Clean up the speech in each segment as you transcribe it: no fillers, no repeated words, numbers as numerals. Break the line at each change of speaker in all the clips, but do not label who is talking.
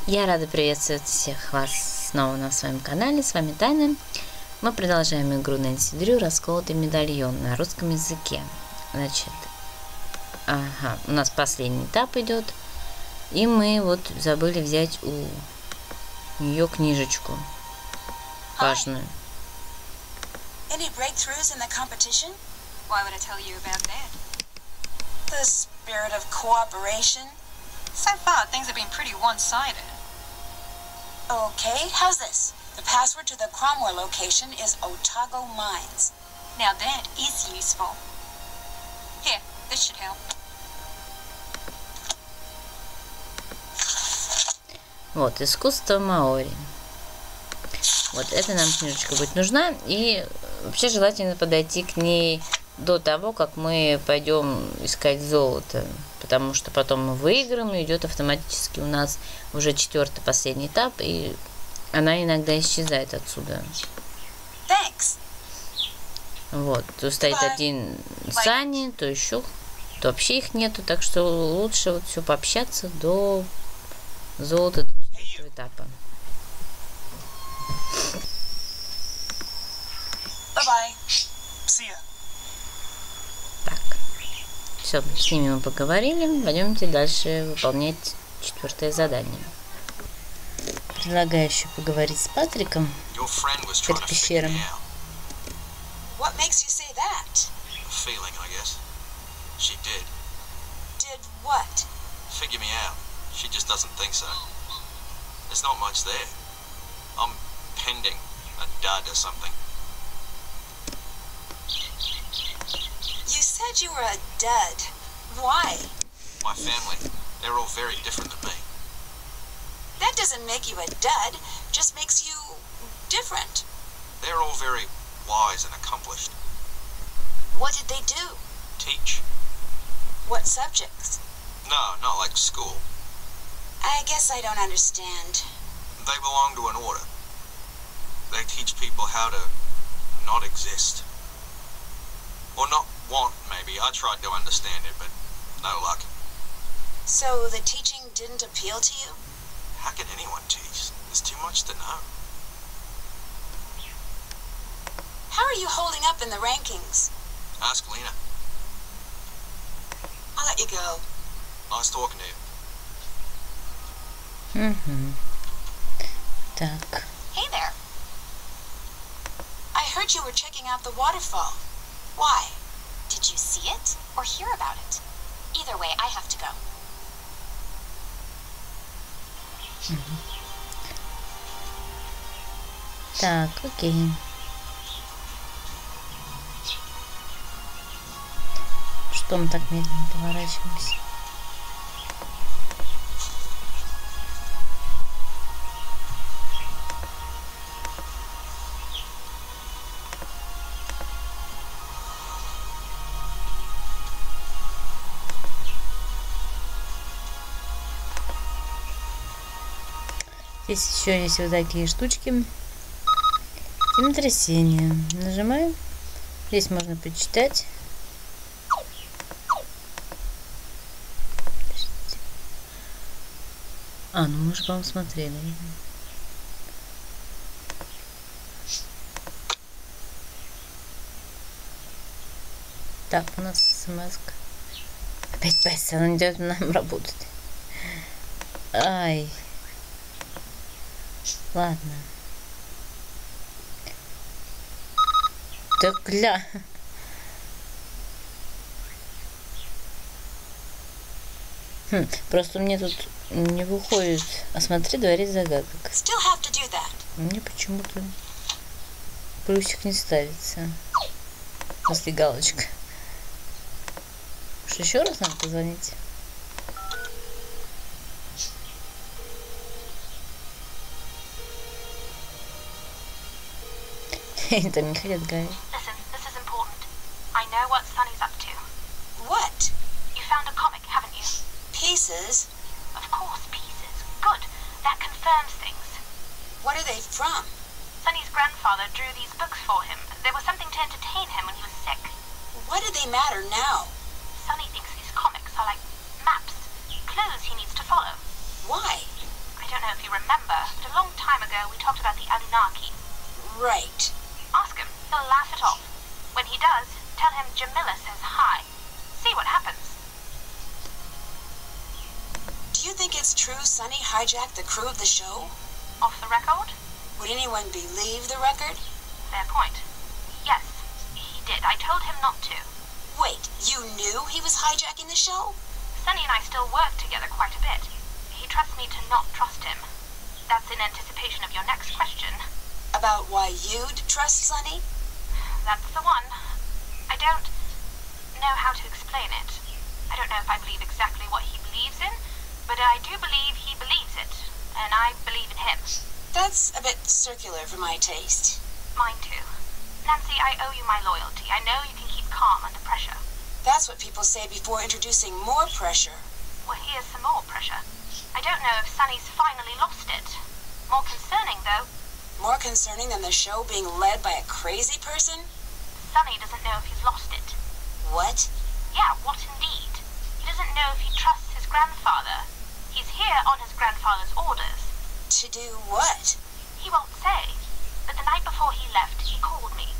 Я рада приветствовать всех вас снова на своем канале. С вами Таня. Мы продолжаем игру Нэнси Дрю Расколотый медальон на русском языке. Значит, у нас последний этап идет. И мы вот забыли взять у нее книжечку важную.
Any breakthroughs in the competition?
Why would I tell you about that?
The spirit of cooperation.
So far, things have been pretty one-sided.
Okay, how's this? The password to the Cromwell location is Otago Mines.
Now that is useful. Here, this should help.
Вот, искусство Маори. Вот эта нам книжечка будет нужна. И вообще желательно подойти к ней до того, как мы пойдем искать золото. Потому что потом мы выиграем, и идет автоматически у нас уже 4-й, последний этап. И она иногда исчезает отсюда.
Thanks.
Вот, тут стоит один Санни, то еще, то вообще их нету. Так что лучше вот все пообщаться до золота, до 4-го этапа.
Bye-bye. See ya.
Так, все, с ними мы поговорили. Пойдемте дальше выполнять 4-е задание. Предлагаю еще поговорить с Патриком перед пещером.
What makes you say that?
A feeling, I guess. She did.
Did what?
Figure me out. She just doesn't think so. There's not much there. I'm pending a dud or something.
You said you were a dud. Why?
My family, they're all very different to me.
That doesn't make you a dud, just makes you different.
They're all very wise and accomplished.
What did they do?
Teach?
What subjects?
No, not like school.
I guess I don't understand.
They belong to an order. They teach people how to not exist. Or not want, maybe. I tried to understand it, but no luck.
So the teaching didn't appeal to you?
How can anyone teach? There's too much to know.
How are you holding up in the rankings?
Ask Lena.
I'll let you go.
Nice talking to you.
Так.
Hey there.
I heard you were checking out the waterfall. Why?
Did you see it or hear about it? Either way, I have to go.
Так, окей. Что мы так медленно поворачиваемся? Здесь еще есть вот такие штучки. Землетрясение. Нажимаем. Здесь можно почитать. Ну мы же, по-моему, смотрели. Так, у нас смс-ка. Опять пасть, она не дает нам работать. Ай. Ладно. Так, ля. Просто мне тут не выходит. А смотри, дворец загадок. Мне почему-то плюсик не ставится. После галочка. Может, еще раз надо позвонить? Там не хотят говорить.
Listen, this is important. I know what Sunny's up to.
What?
You found a comic, haven't you?
Pieces?
Of course, pieces. Good. That confirms things.
What are they from?
Sunny's grandfather drew these books for him. They were something to entertain him when he was sick.
What do they matter now?
Sunny thinks these comics are like maps, clues he needs to follow.
Why?
I don't know if you remember, but a long time ago we talked about the Anunnaki.
Right.
Ask him. He'll laugh it off. When he does, tell him Jimiley says hi. See what happens.
Do you think it's true Sanni hijacked the crew of the show?
Off the record?
Would anyone believe the record?
Fair point. Yes, he did. I told him not to.
Wait, you knew he was hijacking the show?
Sunny and I still work together quite a bit. He trusts me to not trust him. That's in anticipation of your next question.
About why you'd trust Sanni?
That's the one. I don't know how to explain it. I don't know if I believe exactly what he believes in, but I do believe he believes it, and I believe in him.
That's a bit circular for my taste.
Mine too. Nancy, I owe you my loyalty. I know you can keep calm under pressure.
That's what people say before introducing more pressure.
Well, here's some more pressure. I don't know if Sunny's finally lost it. More concerning, though.
More concerning than the show being led by a crazy person?
Sunny doesn't know if he's lost it.
What?
Yeah, what indeed? He doesn't know if he trusts his grandfather. He's here on his grandfather's orders.
To do what?
He won't say. But the night before he left, he called me.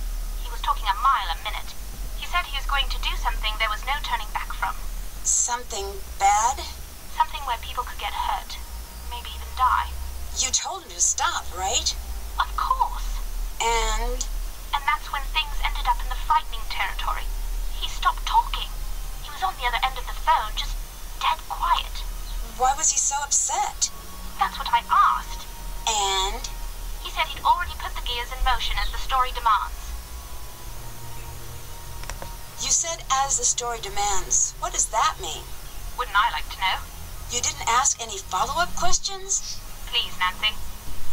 He was talking a mile a minute. He said he was going to do something there was no turning back from.
Something bad?
Something where people could get hurt. Maybe even die.
You told him to stop, right?
Of course.
And
that's when things ended up in the frightening territory. He stopped talking. He was on the other end of the phone, just dead quiet.
why was he so upset?
That's what I asked.
And?
He said he'd already put the gears in motion as the story demands.
You said as the story demands. What does that mean?
Wouldn't I like to know?
You didn't ask any follow-up questions?
Please, Nancy.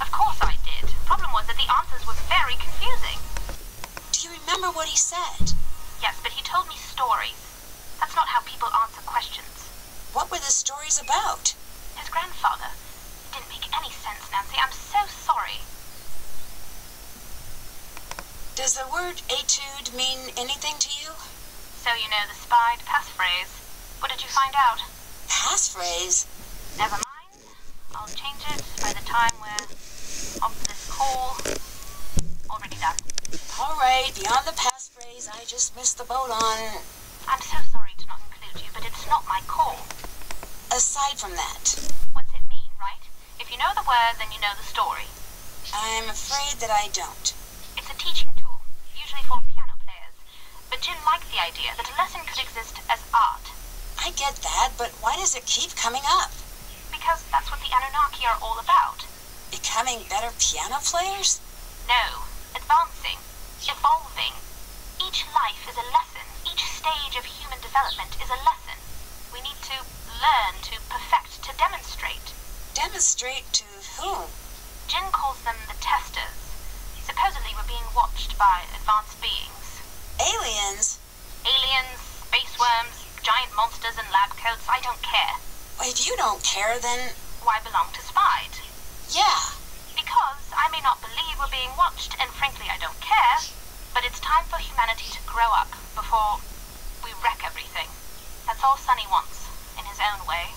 Of course I did. Problem was that the answers were very confusing.
Do you remember what he said?
Yes, but he told me stories. That's not how people answer questions.
What were the stories about?
His grandfather. It didn't make any sense, Nancy. I'm so sorry.
Does the word etude mean anything to you?
So you know the spied passphrase. What did you find out?
Passphrase?
Never mind. I'll change it by the time we're off this call. Already done.
All right, beyond the passphrase I just missed the boat on.
I'm so sorry to not include you, but it's not my call.
Aside from that,
What's it mean, right? If you know the word, then you know the story.
I'm afraid that I don't.
It's a teaching tool, usually for piano players. But Jim liked the idea that a lesson could exist as art.
I get that, but why does it keep coming up?
Because that's what the Anunnaki are all about.
Becoming better piano players?
No, advancing, evolving. Each life is a lesson. Each stage of human development is a lesson. We need to learn, to perfect, to demonstrate.
Demonstrate to whom?
Jin calls them the testers. Supposedly we're being watched by advanced beings.
Aliens?
Aliens, space worms, giant monsters and lab coats, I don't care.
Well, if you don't care, then...
Why belong to Spied?
Yeah.
Because I may not believe we're being watched, and frankly I don't care, but it's time for humanity to grow up before we wreck everything. That's all Sunny wants, in his own way.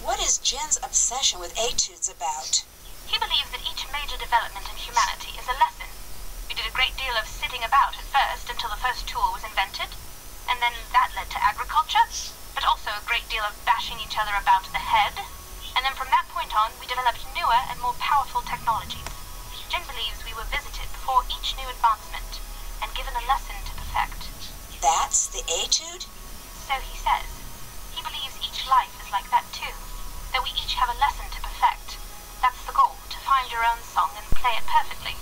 What is Jin's obsession with etudes about?
He believes that each major development in humanity is a lesson. We did a great deal of sitting about at first until the first tool was invented, and then that led to agriculture, but also a great deal of bashing each other about the head, and then from that point on we developed newer and more powerful technologies. Jin believes we were visited before each new advancement, and given a lesson to perfect.
That's the etude?
So he says. He believes each life is like that too, that we each have a lesson to perfect. That's the goal, to find your own song and play it perfectly.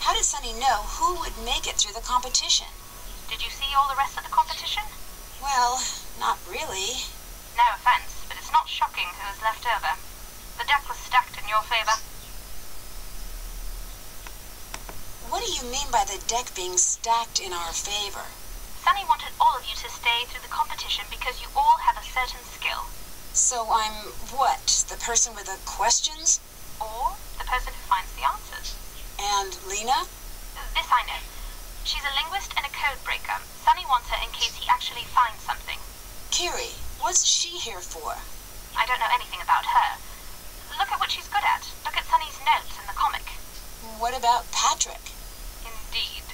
How did Sunny know who would make it through the competition?
Did you see all the rest of the competition?
Well, not really.
No offense, but it's not shocking who was left over. The deck was stacked in your favor.
What do you mean by the deck being stacked in our favor?
Sunny wanted all of you to stay through the competition because you all have a certain skill.
So I'm what? The person with the questions?
Or the person who finds the answers.
And Lena?
This I know. She's a linguist and a code breaker. Sunny wants her in case he actually finds something.
Kiri, What's she here for?
I don't know anything about her. Look at what she's good at. Look at Sunny's notes in the comic.
What about Patrick?
Indeed.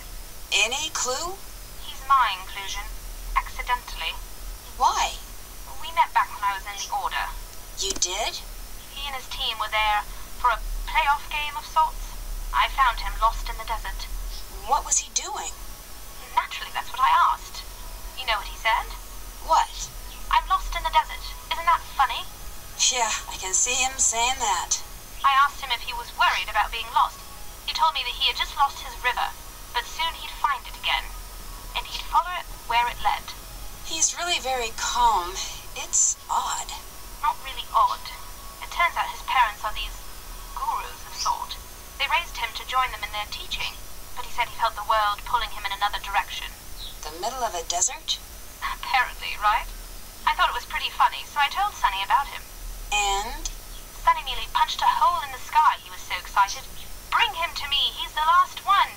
Any clue?
He's my inclusion. Accidentally.
Why?
We met back when I was in the Order.
You did?
He and his team were there for a playoff game of sorts. I found him lost in the desert.
What was he doing?
Naturally, that's what I asked. You know what he said?
What?
I'm lost in the desert. Isn't that funny?
Yeah, I can see him saying that.
I asked him if he was worried about being lost. He told me that he had just lost his river, but soon he'd find it again, and he'd follow it where it led.
He's really very calm. It's odd.
Not really odd. It turns out his parents are these gurus of sort. They raised him to join them in their teaching, but he said he felt the world pulling him in another direction.
The middle of a desert?
Apparently, right? I thought it was pretty funny, so I told Sunny about him.
And?
Sunny nearly punched a hole in the sky. He was so excited. Bring him to me. He's the last one.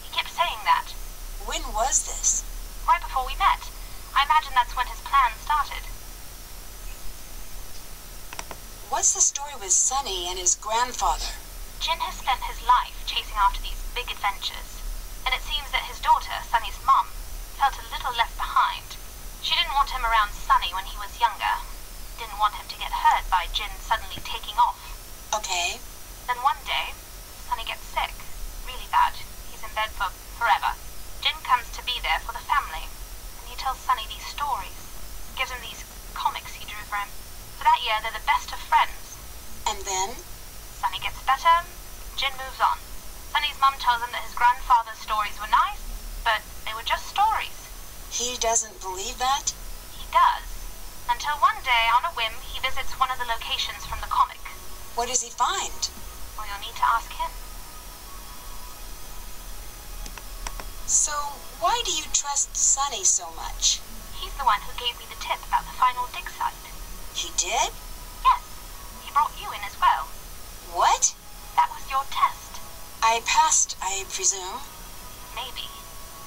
He kept saying that.
When was this?
Right before we met. I imagine that's when his plan started.
What's the story with Sunny and his grandfather?
Jin has spent his life chasing after these big adventures, and it seems that his daughter, Sunny's mum, felt a little left behind. She didn't want him around Sunny when he was younger. Didn't want him to get hurt by Jin suddenly taking off.
Okay.
Then one day, Sunny gets sick. Really bad. He's in bed for forever. Jin comes to be there for the family, and he tells Sunny these stories. Gives him these comics he drew for him. For that year, they're the best of friends.
And then?
Sunny gets better, Jin moves on. Sunny's mum tells him that his grandfather's stories were nice, but they were just stories.
He doesn't believe that?
He does. Until one day, on a whim, he visits one of the locations from the comic.
What does he find?
Well, you'll need to ask him.
So, why do you trust Sunny so much?
He's the one who gave me the tip about the final dig site.
He did?
Yes. He brought you in as well.
What?
That was your test.
I passed, I presume.
Maybe.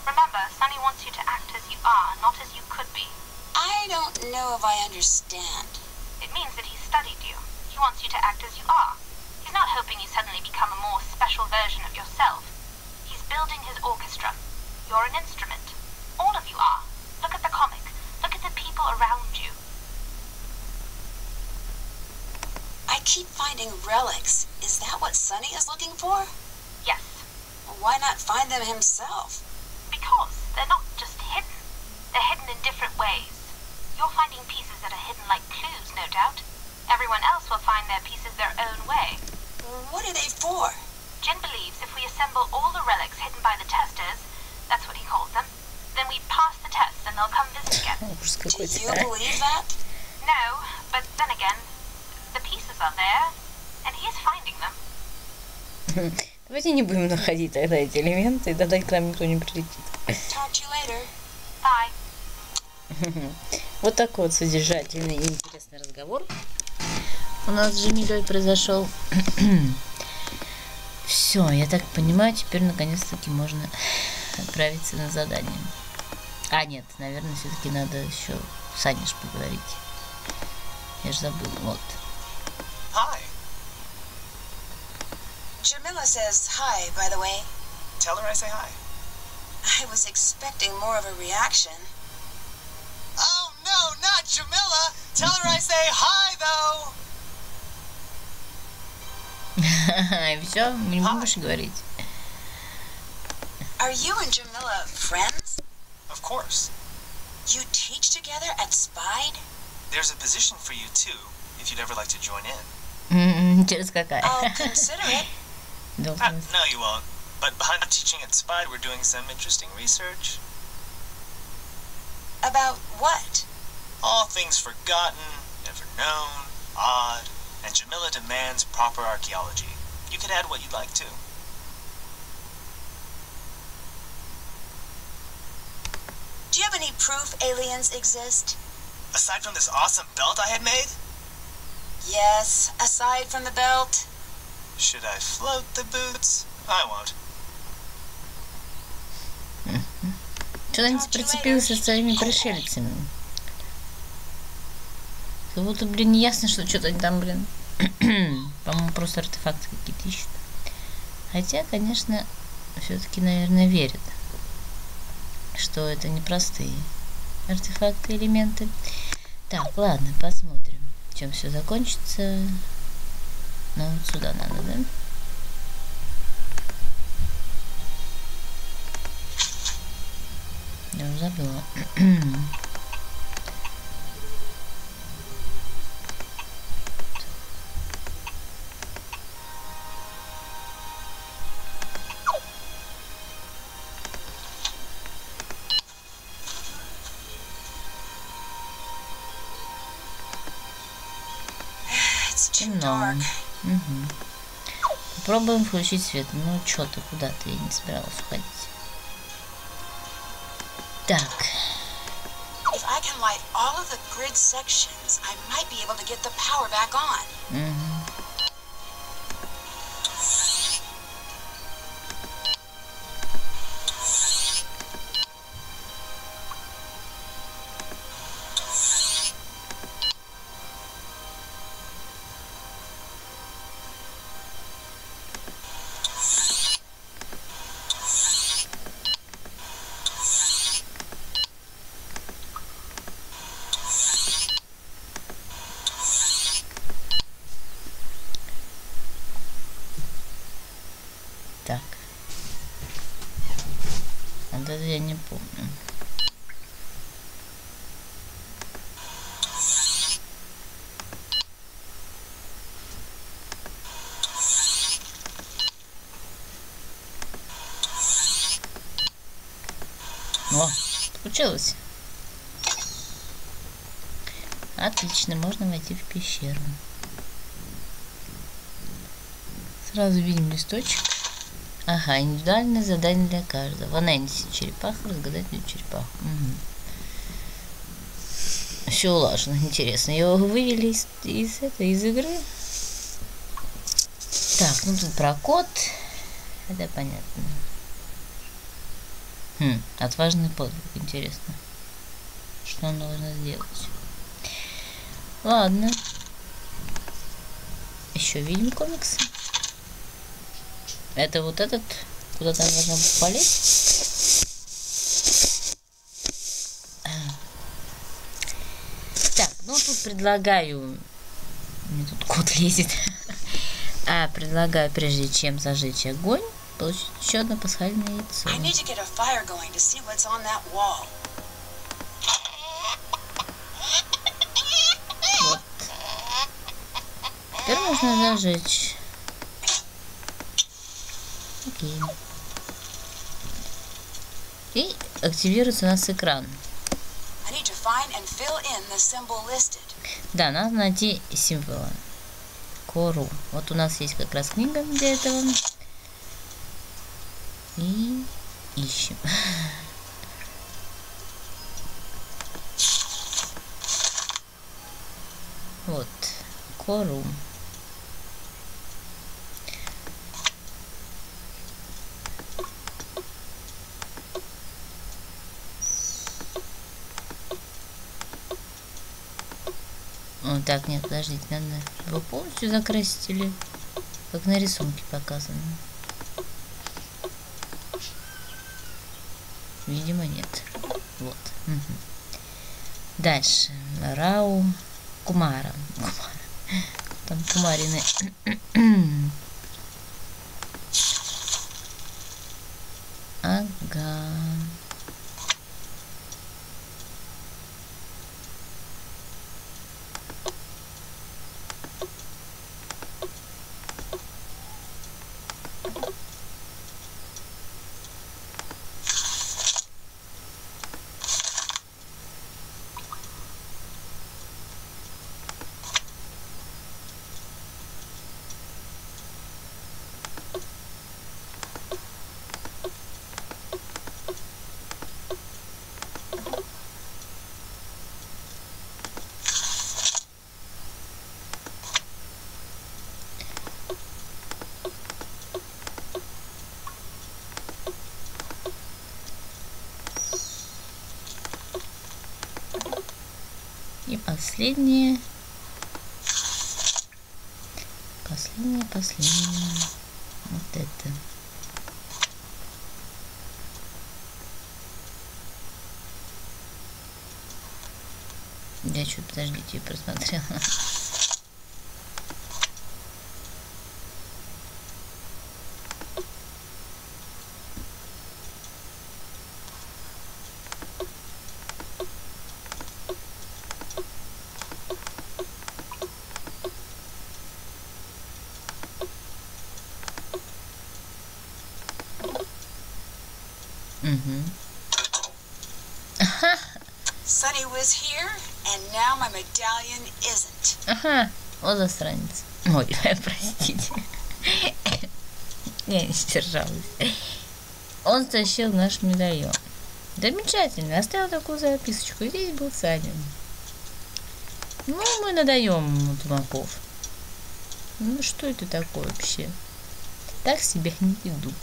Remember, Sunny wants you to act as you are, not as you could be.
I don't know if I understand.
It means that he studied you. He wants you to act as you are. He's not hoping you suddenly become a more special version of yourself. He's building his orchestra. You're an instrument. All of you are. Look at the comic. Look at the people around you.
I keep finding relics. Is that what Sunny is looking for?
Yes.
Why not find them himself?
Because they're not just hidden. They're hidden in different ways. You're finding pieces that are hidden like clues, no doubt. Everyone else will find their pieces their own way.
What are they for?
Jin believes if we assemble all the relics hidden by the testers, that's what he calls them, then we pass the test and they'll come visit again.
Do you believe that?
No, but then again, the pieces are there, and he is finding them.
Давайте не будем находить тогда эти элементы, и тогда к нам никто не прилетит.
Talk to you later.
Bye.
Вот такой вот содержательный и интересный разговор у нас с Джимилей произошел. Все, я так понимаю, теперь наконец-таки можно отправиться на задание. А, нет, наверное, все-таки надо еще с Саней поговорить. Я же забыл, вот.
Hi.
Jamila says hi, by the way.
Tell her I say hi.
I was expecting more of a reaction.
Oh, no, not Jamila! Tell her I say hi, though!
И все, мы не будем больше говорить.
Are you and Jamila friends?
Of course.
You teach together at Spide?
There's a position for you, too, if you'd ever like to join in.
Через какая?
I'll consider it.
No,
No, you won't. But behind teaching at Spide, we're doing some interesting research.
About what?
All things forgotten, never known, odd, and Jamila demands proper archaeology. You could add what you'd like to.
Do you have any proof aliens exist?
Aside from this awesome belt I had made,
Yes, aside from the belt.
should I float the boots? I won't.
Что-то они прицепились со своими пришельцами. Как будто, блин, не ясно, что что-то там, блин. По-моему, просто артефакты какие-то ищут. Хотя, конечно, все-таки, наверное, верят, что это непростые артефакты, элементы. Так, ладно, посмотрим, чем все закончится. Ну, вот сюда надо, да? Я уже забыла. Темно. Угу. Попробуем включить свет. Ну, что ты, куда ты? Я не собиралась уходить. Так. Угу. Так. Вот это я не помню. О, получилось. Отлично, можно войти в пещеру. Сразу видим листочек. Ага, индивидуальное задание для каждого. Нэнси черепаха, разгадать черепаху. Угу. Все улажено, интересно. Его вывели из игры. Так, ну тут про код. Это понятно. Отважный подвиг, интересно. Что он должен сделать? Ладно. Еще видим комиксы. Это вот этот, куда там должна полезть. Так, ну тут предлагаю... Мне тут кот лезет. Предлагаю, прежде чем зажечь огонь, получить еще одно пасхальное яйцо. Вот. Теперь можно зажечь. Окей. И активируется у нас экран. Да, надо найти символы. Кору. Вот у нас есть как раз книга для этого. И ищем. Вот. Кору. Так, нет, подождите, надо его полностью закрасить или как на рисунке показано? Видимо, нет. Вот. Угу. Дальше. Рау Кумара. Там кумарины. Ага. И последнее последнее. Вот это. Я что-то, подождите, я просмотрела.
Sunny was here, and now my medallion isn't.
Ага, вот засранец. Ой, простите. Я не сдержалась. Он стащил наш медальон. Замечательно. Оставил такую записочку. Здесь был Санни. Ну, мы надаем ему тумаков. Ну, что это такое вообще? Так себя не ведут.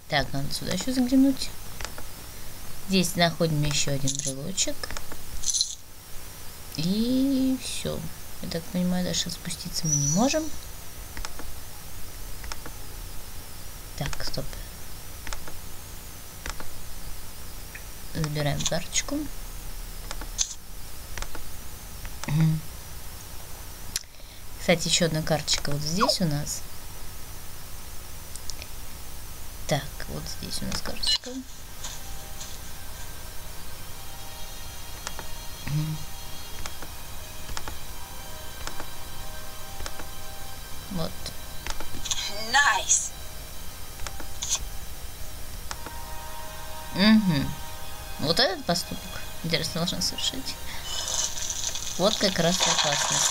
Так, надо сюда еще заглянуть. Здесь находим еще один брелочек. И все. Я так понимаю, дальше спуститься мы не можем. Так, стоп. Забираем карточку. Кстати, еще одна карточка вот здесь у нас. Так, вот здесь у нас карточка. Вот.
Nice.
Вот этот поступок интересно должен совершить. Вот как раз опасность.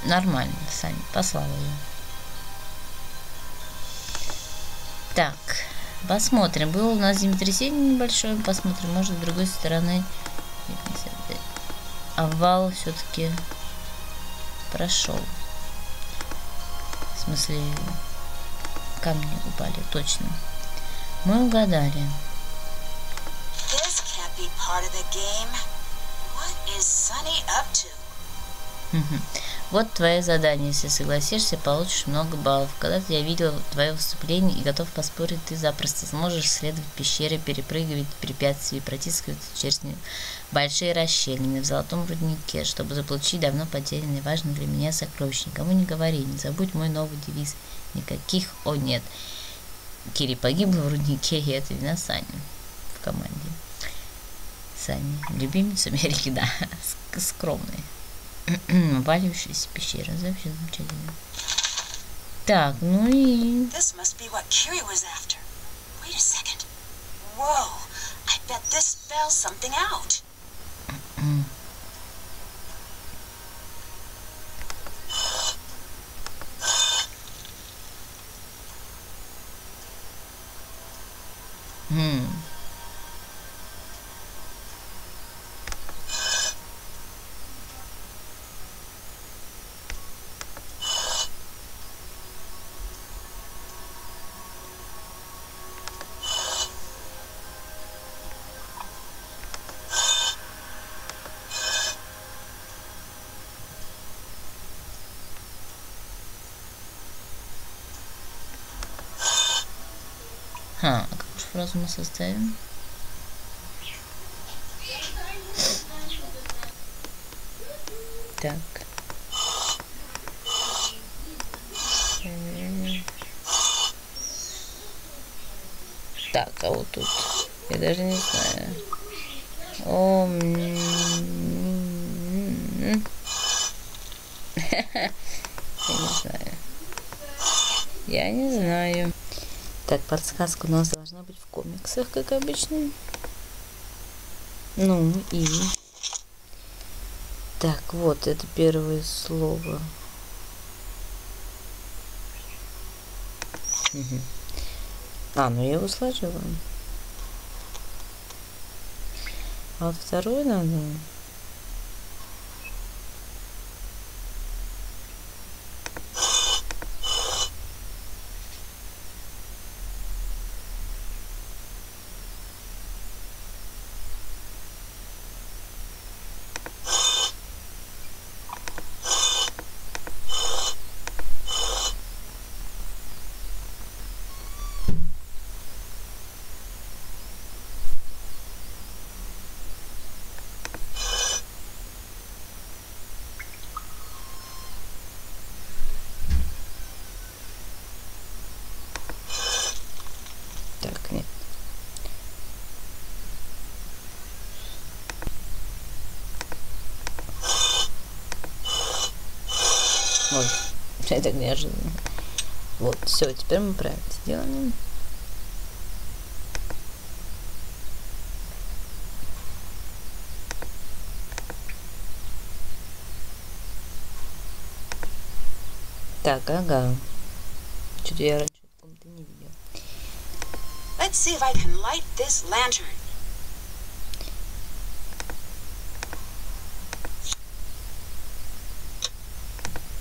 Нормально, Санни, послала ее. Так, посмотрим. Было у нас землетрясение небольшое. Посмотрим, может, с другой стороны овал все-таки прошел. В смысле, камни упали, точно. Мы угадали.
This can't be part of the game. What is Sunny up to?
Вот твое задание. Если согласишься, получишь много баллов. Когда-то я видел твое выступление и готов поспорить, ты запросто сможешь исследовать пещеры, перепрыгивать препятствия и протискиваться через большие расщелины в золотом руднике, чтобы заполучить давно потерянный важный для меня сокровище. Никому не говори, не забудь мой новый девиз. Никаких «О, нет». Кири погибла в руднике, и это вина Санни в команде. Санни, любимец Америки, да, скромный. Валившаяся пещера, вообще замечательно. Так, ну и...
This must be what Kiri was after. Wait a second. Whoa, I bet this spells something out.
А какую же фразу мы составим? Так. Так, а вот тут я даже не знаю. Я не знаю. Так, подсказка у нас должна быть в комиксах, как обычно. Ну и... Так, вот, это первое слово. Ну я его сложила. А вот второе надо... Ой, это неожиданно. Вот, все, теперь мы правильно сделаем. Так, ага. Что-то я раньше в каком-то не видел.
Let's see if I can light this lantern.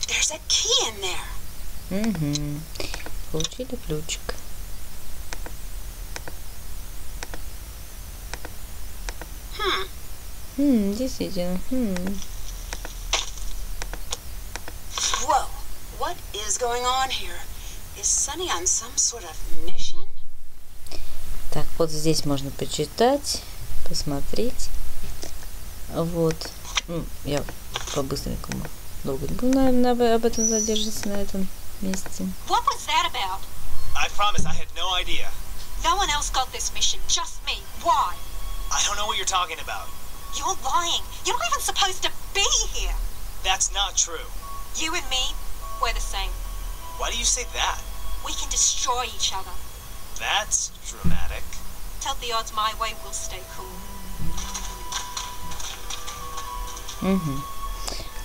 There's a key in there.
Угу. Получили ключик. Действительно.
Whoa, what is going on here? Is Sunny on some sort of mission?
Так, вот здесь можно почитать, посмотреть. Вот. Я по-быстренькому долго не буду, наверное, об этом задержаться на этом месте.
What was that about?
I promise I had no idea.
No one else got this mission, just me. Why?
I don't know what you're talking about.
You're lying. You're not even supposed to be here.
That's not true.
You and me, we're the same.
Why do you say that?
We can destroy each other.
That's dramatic.
Tell the odds my way, we'll stay cool.
Угу.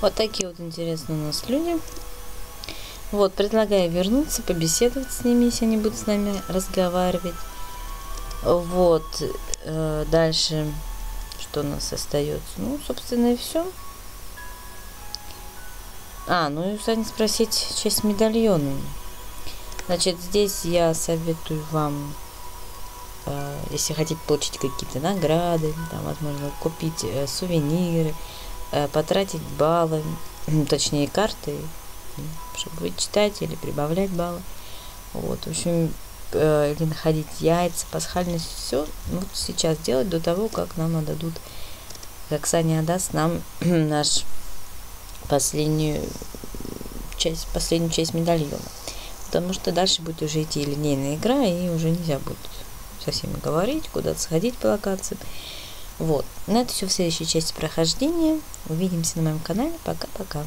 Вот такие вот интересные у нас люди. Вот, предлагаю вернуться, побеседовать с ними, если они будут с нами разговаривать. Вот, дальше, что у нас остается? Ну, собственно, и все. Ну и, кстати, спросить часть медальона. Значит, здесь я советую вам, если хотите получить какие-то награды, там, возможно, купить сувениры, потратить баллы, точнее, карты, чтобы вычитать или прибавлять баллы. Вот, в общем, или находить яйца, пасхальное, все вот сейчас делать до того, как нам отдадут, как Санни отдаст нам наш последнюю часть медальона. Потому что дальше будет уже идти линейная игра, и уже нельзя будет со всеми говорить, куда-то сходить по локациям. Вот. На это все в следующей части прохождения. Увидимся на моем канале. Пока-пока.